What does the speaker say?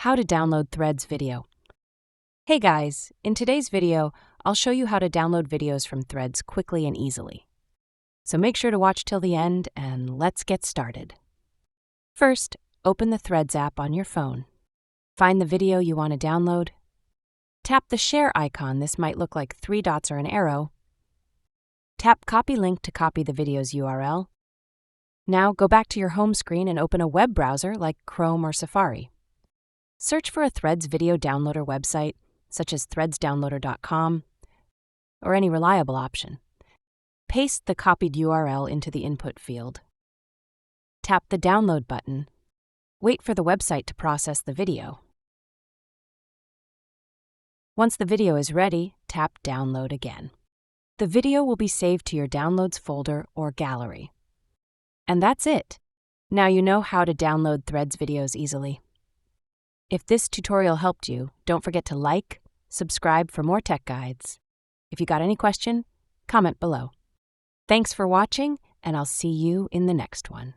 How to download Threads video. Hey guys, in today's video, I'll show you how to download videos from Threads quickly and easily. So make sure to watch till the end and let's get started. First, open the Threads app on your phone. Find the video you want to download. Tap the share icon. This might look like 3 dots or an arrow. Tap copy link to copy the video's URL. Now go back to your home screen and open a web browser like Chrome or Safari. Search for a Threads video downloader website, such as threadsdownloader.com, or any reliable option. Paste the copied URL into the input field. Tap the download button. Wait for the website to process the video. Once the video is ready, tap Download again. The video will be saved to your Downloads folder or gallery. And that's it. Now you know how to download Threads videos easily. If this tutorial helped you, don't forget to like, subscribe for more tech guides. If you got any question, comment below. Thanks for watching, and I'll see you in the next one.